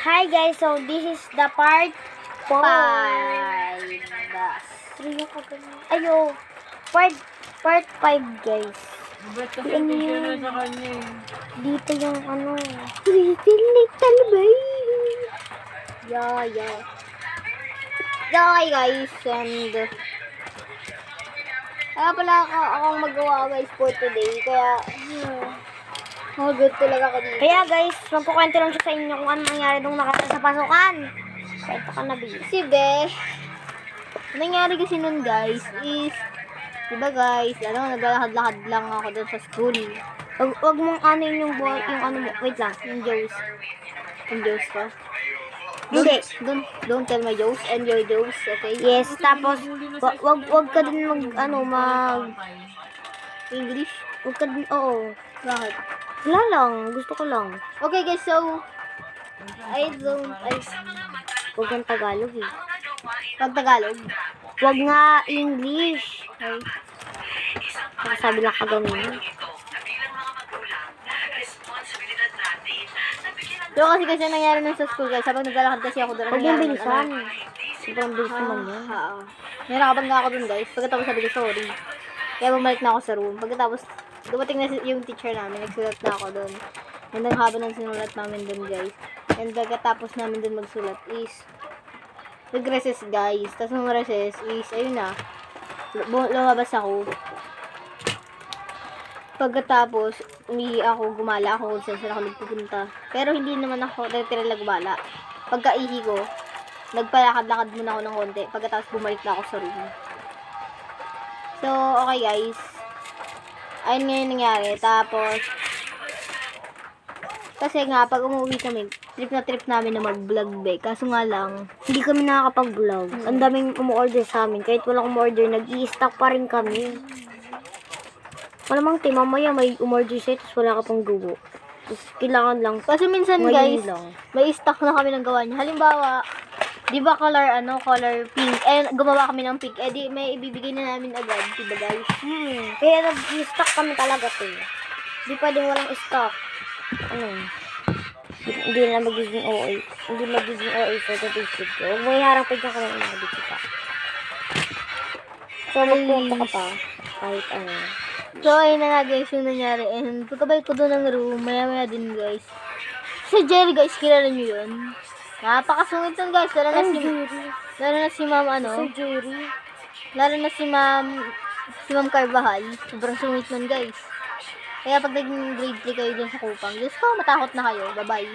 Hi guys, so this is the part 5. Ayo, part 5 guys. Ba't kasi picture na sa kanya eh? Dito yung Pretty Little Baby. Yeah. Yeah guys, and kaya pala akong magawa guys for today, kaya good talaga ako dito. Kaya guys, magkukwento lang siya sa inyo kung ano nangyari nung nakaraan sa pasukan. Kwento ka na, baby. Si Be, nangyari kasi nun guys is, diba guys, naglalakad-lakad lang ako doon sa school. Wag mong anin yung ball, yung ano mo, wait lang, yung Joes. Yung Joes ka? Hindi. Don't tell my jokes and your jokes, okay? Yes, tapos, wag ka din mag English? Wag ka din, oo. Bakit? Wala lang, gusto ko lang. Okay guys, so, wag kang Tagalog eh. Wag Tagalog? Wag nga English. Okay? Sabi lang kaganina. Pero kasi nangyari nun sa school guys, habang naglalakad kasi ako doon. Huwag yung bilisan. Sobrang bilis naman yan. Narakabang nga ako dun guys. Pagkatapos sabi ko sorry. Kaya bumalik na ako sa room. Pagkatapos, dumating na yung teacher namin. Nagsulat na ako dun. And ang haba ng sinulat namin dun guys. And pagkatapos namin dun magsulat is, nag-recess guys. Tapos nung recess is, ayun na. Lumabas ako. Pagkatapos, umihi ako, gumala ako kung saan ako nagpupunta. Pero hindi naman ako tira gumala. Pagka-ihi ko, nagpalakad-lakad muna ako ng konti. Pagkatapos bumalik na ako sa room. So, okay guys. Ayun nga yung nangyari. Tapos, kasi nga, pag umuwi kami, trip namin na mag-vlog be. Kaso nga lang, hindi kami nakakapag-vlog. Ang daming umu-order sa amin. Kahit walang umu-order, nag-i-stock pa rin kami. Malamang mamaya may umorder sa'yo, tapos wala ka pang gubo. Tapos kailangan lang. Kasi minsan guys, may stock na kami ng gawa niya. Halimbawa, di ba color pink, gumawa kami ng pink, di may ibibigay na namin agad, diba guys? Kaya nag-stock kami talaga to. Di pwedeng walang stock. Hindi na magiging OA. Hindi magiging OA for the Facebook ko. Huwag mo iharang pagka ka lang inabit ka. So, magpunta ka pa. Kahit ano. So, ayun na nga guys yung nangyari. And pagkabalik ko doon ng room, maya din guys. Si Jerry guys, kilala nyo yun? Napakasungit nun guys. Lalo na si ma'am Si Jerry. Lalo na si ma'am Carvajal. Sobrang sungit nun guys. Kaya pag naging grade 3 kayo dun sa Kupang, Diyos ko, matakot na kayo. Bye-bye.